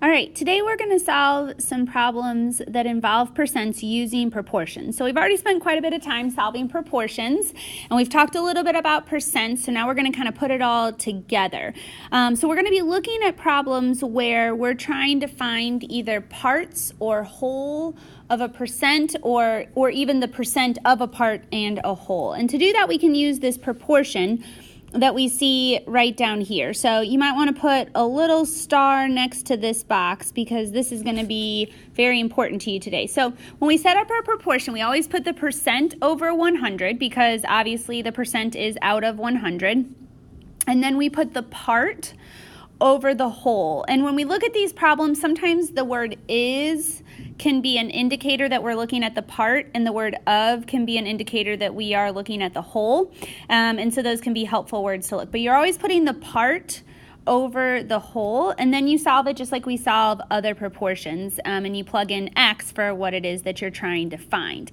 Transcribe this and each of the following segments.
All right, today we're going to solve some problems that involve percents using proportions. So we've already spent quite a bit of time solving proportions, and we've talked a little bit about percents, so now we're going to kind of put it all together. So we're going to be looking at problems where we're trying to find either parts or whole of a percent or even the percent of a part and a whole. And to do that, we can use this proportion that we see right down here. So you might want to put a little star next to this box because this is going to be very important to you today. So when we set up our proportion, we always put the percent over 100 because obviously the percent is out of 100. And then we put the part over the whole. And when we look at these problems, sometimes the word is can be an indicator that we're looking at the part, and the word of can be an indicator that we are looking at the whole. And so those can be helpful words to look. But you're always putting the part over the whole, and then you solve it just like we solve other proportions, and you plug in X for what it is that you're trying to find.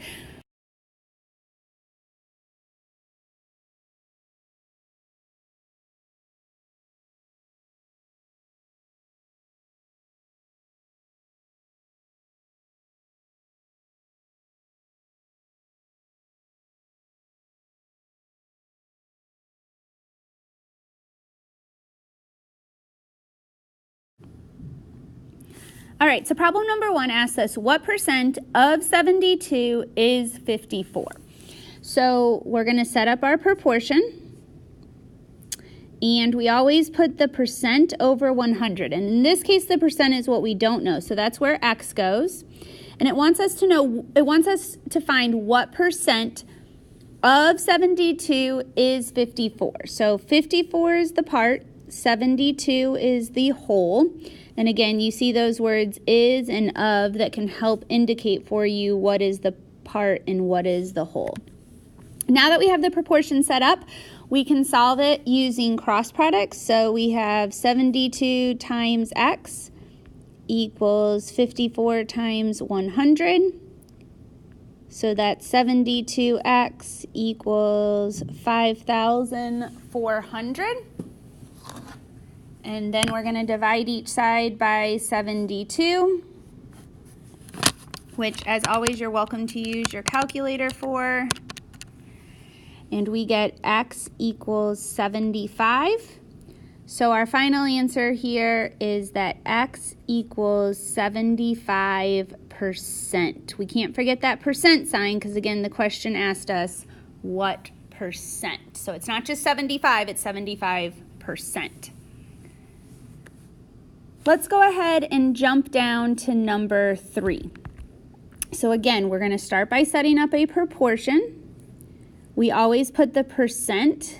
All right, so problem number 1 asks us what percent of 72 is 54? So we're going to set up our proportion, and we always put the percent over 100. And in this case, the percent is what we don't know, so that's where X goes. And it wants us to find what percent of 72 is 54. So 54 is the part, 72 is the whole. And again, you see those words is and of that can help indicate for you what is the part and what is the whole. Now that we have the proportion set up, we can solve it using cross products. So we have 72 times X equals 54 times 100. So that's 72X equals 5,400. And then we're going to divide each side by 72, which, as always, you're welcome to use your calculator for. And we get X equals 75. So our final answer here is that X equals 75%. We can't forget that percent sign because, again, the question asked us what percent. So it's not just 75, it's 75%. Let's go ahead and jump down to number 3. So again, we're going to start by setting up a proportion. We always put the percent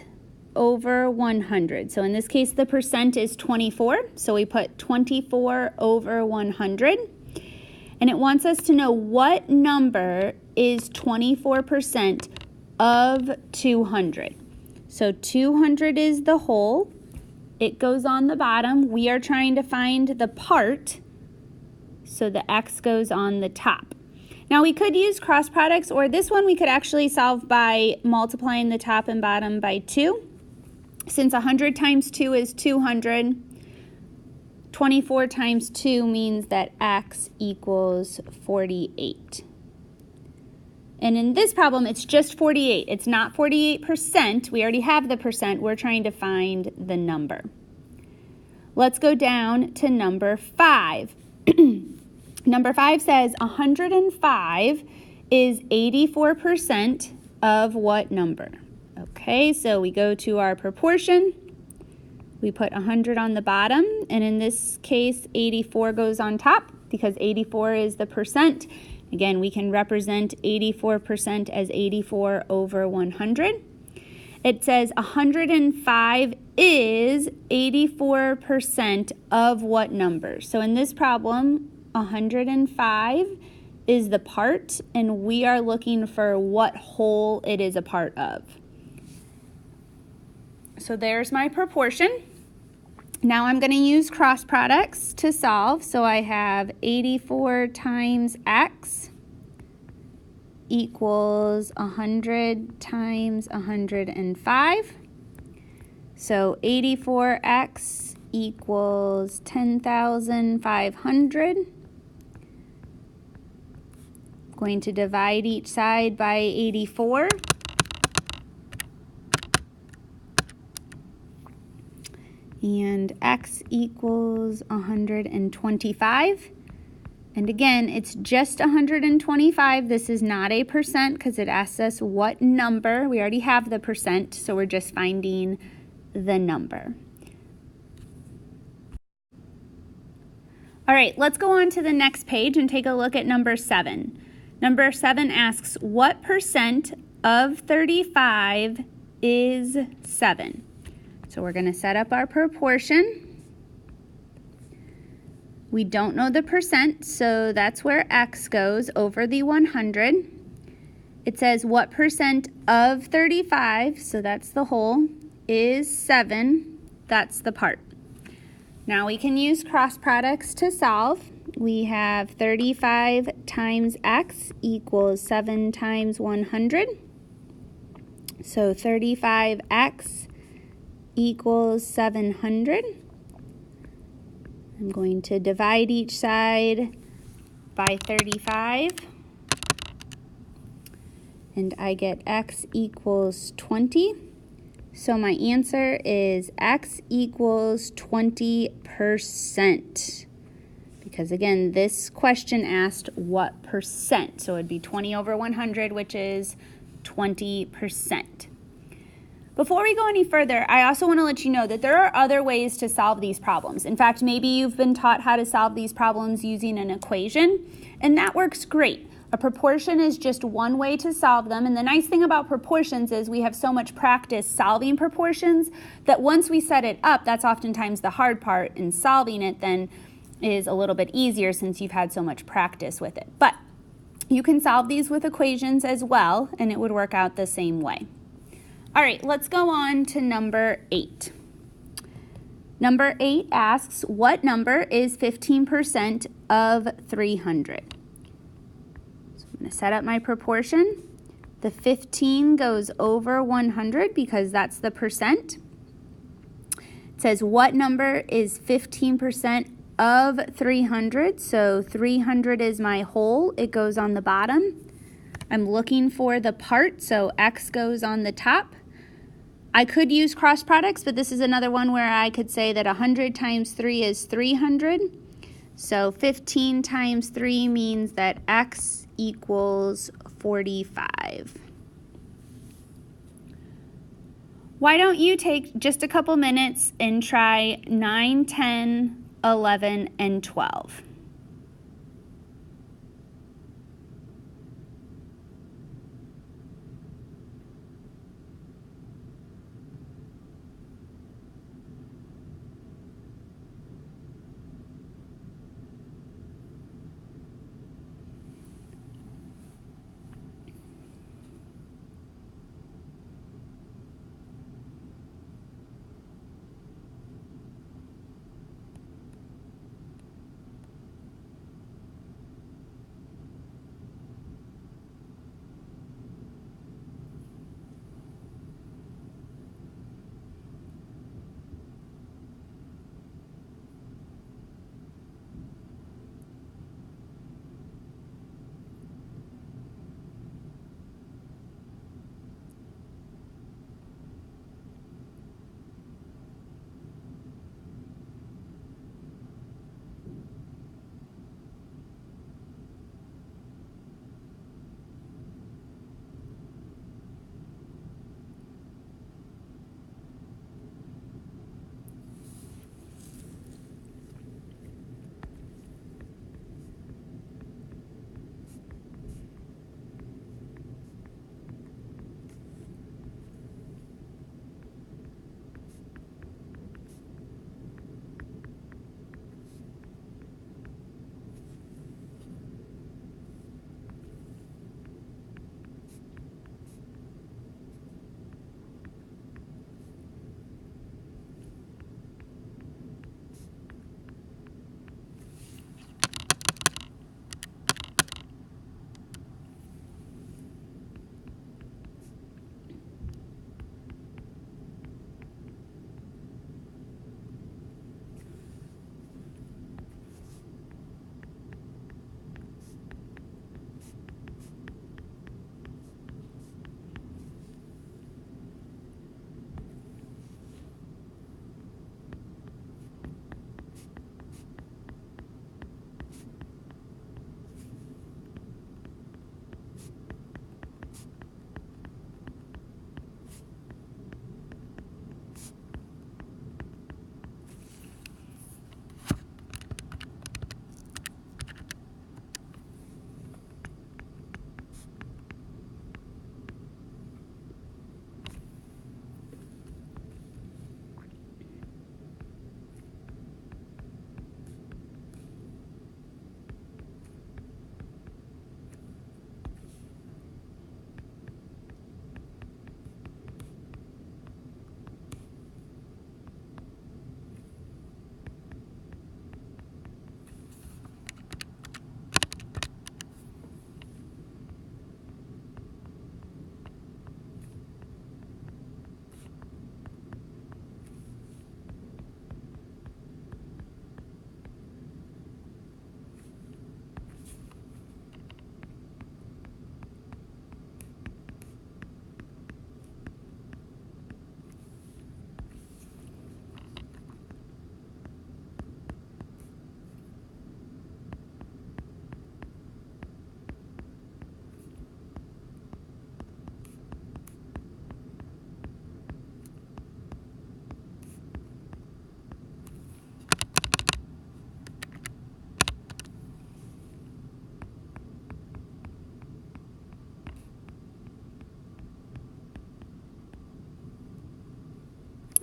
over 100. So in this case, the percent is 24. So we put 24 over 100. And it wants us to know what number is 24% of 200. So 200 is the whole. It goes on the bottom. We are trying to find the part, so the X goes on the top. Now we could use cross products, or this one we could actually solve by multiplying the top and bottom by 2. Since 100 times 2 is 200, 24 times 2 means that X equals 48. And in this problem, it's just 48. It's not 48%. We already have the percent. We're trying to find the number. Let's go down to number 5. Number 5 says 105 is 84% of what number? Okay, so we go to our proportion. We put 100 on the bottom, and in this case, 84 goes on top because 84 is the percent. Again, we can represent 84% as 84 over 100. It says 105 is 84% of what number? So in this problem, 105 is the part, and we are looking for what whole it is a part of. So there's my proportion. Now I'm going to use cross products to solve. So I have 84 times X equals 100 times 105. So 84X equals 10,500. Going to divide each side by 84. And x equals 125. And again, it's just 125. This is not a percent because it asks us what number. We already have the percent, so we're just finding the number. All right, let's go on to the next page and take a look at number 7. Number 7 asks, what percent of 35 is 7? So we're going to set up our proportion. We don't know the percent, so that's where x goes over the 100. It says what percent of 35, so that's the whole, is 7. That's the part. Now we can use cross products to solve. We have 35 times x equals 7 times 100. So 35x equals 700. I'm going to divide each side by 35. And I get x equals 20. So my answer is x equals 20%. Because again, this question asked what percent. So it'd be 20 over 100, which is 20%. Before we go any further, I also want to let you know that there are other ways to solve these problems. In fact, maybe you've been taught how to solve these problems using an equation, and that works great. A proportion is just one way to solve them, and the nice thing about proportions is we have so much practice solving proportions that once we set it up, that's oftentimes the hard part, and solving it then is a little bit easier since you've had so much practice with it. But you can solve these with equations as well, and it would work out the same way. All right, let's go on to number 8. Number 8 asks, what number is 15% of 300? So I'm going to set up my proportion. The 15 goes over 100 because that's the percent. It says, what number is 15% of 300? So 300 is my whole. It goes on the bottom. I'm looking for the part, so x goes on the top. I could use cross products, but this is another one where I could say that 100 times 3 is 300. So 15 times 3 means that x equals 45. Why don't you take just a couple minutes and try 9, 10, 11, and 12.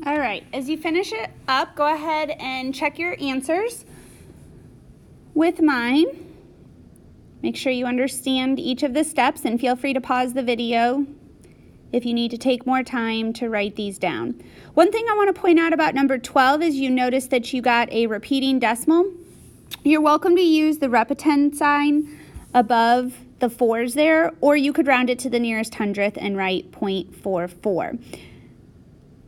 All right, as you finish it up, go ahead and check your answers with mine. Make sure you understand each of the steps and feel free to pause the video if you need to take more time to write these down. One thing I want to point out about number 12 is you notice that you got a repeating decimal. You're welcome to use the repetend sign above the 4s there, or you could round it to the nearest hundredth and write 0.44.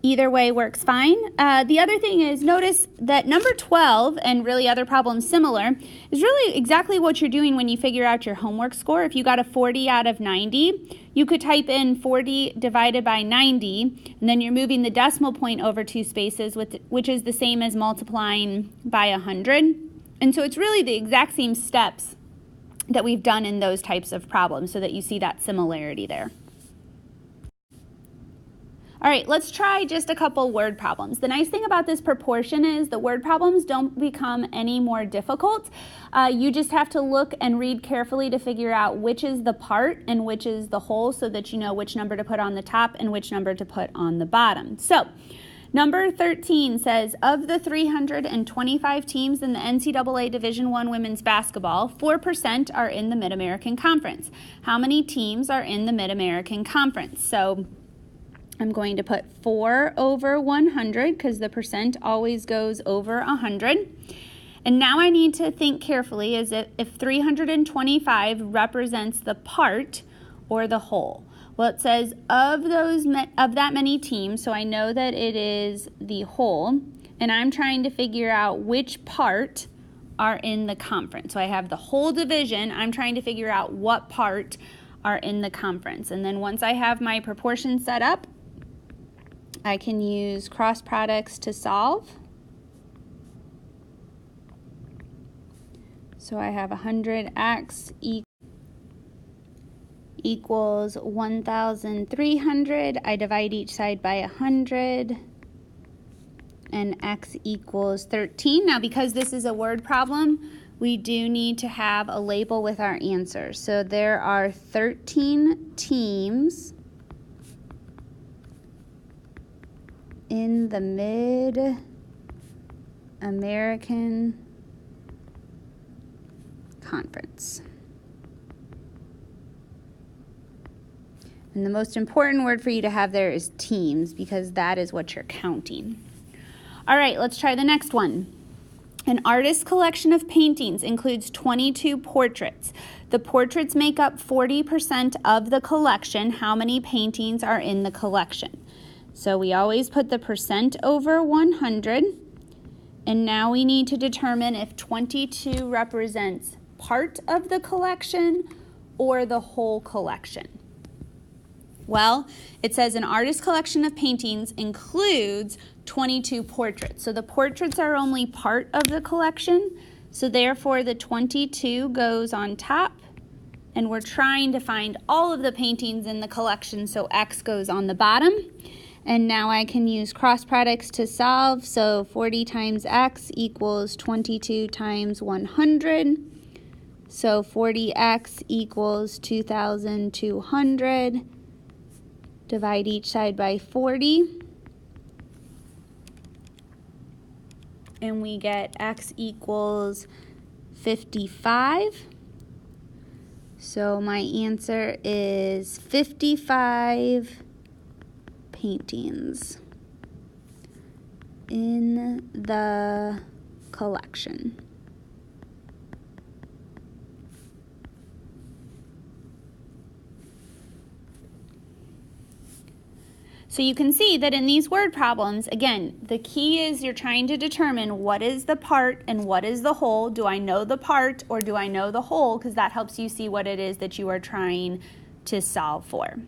Either way works fine. The other thing is, notice that number 12, and really other problems similar, is really exactly what you're doing when you figure out your homework score. If you got a 40 out of 90, you could type in 40 divided by 90, and then you're moving the decimal point over 2 spaces, which is the same as multiplying by 100. And so it's really the exact same steps that we've done in those types of problems, so that you see that similarity there. All right, let's try just a couple word problems. The nice thing about this proportion is the word problems don't become any more difficult. You just have to look and read carefully to figure out which is the part and which is the whole, so that you know which number to put on the top and which number to put on the bottom. So, number 13 says, of the 325 teams in the NCAA Division I women's basketball, 4% are in the Mid-American Conference. How many teams are in the Mid-American Conference? So, I'm going to put 4 over 100 because the percent always goes over 100. And now I need to think carefully as if 325 represents the part or the whole. Well, it says of that many teams, so I know that it is the whole, and I'm trying to figure out which part are in the conference. So I have the whole division. I'm trying to figure out what part are in the conference. And then once I have my proportion set up, I can use cross products to solve. So I have 100x equals 1,300. I divide each side by 100, and x equals 13. Now, because this is a word problem, we do need to have a label with our answer. So there are 13 teams in the Mid-American Conference. And the most important word for you to have there is teams, because that is what you're counting. All right, let's try the next one. An artist's collection of paintings includes 22 portraits. The portraits make up 40% of the collection. How many paintings are in the collection? So we always put the percent over 100, and now we need to determine if 22 represents part of the collection or the whole collection. Well, it says an artist's collection of paintings includes 22 portraits. So the portraits are only part of the collection, so therefore the 22 goes on top, and we're trying to find all of the paintings in the collection, so X goes on the bottom. And now I can use cross products to solve. So 40 times x equals 22 times 100. So 40x equals 2,200. Divide each side by 40. And we get x equals 55. So my answer is 55 paintings in the collection. So you can see that in these word problems, again, the key is you're trying to determine what is the part and what is the whole. Do I know the part or do I know the whole? Because that helps you see what it is that you are trying to solve for.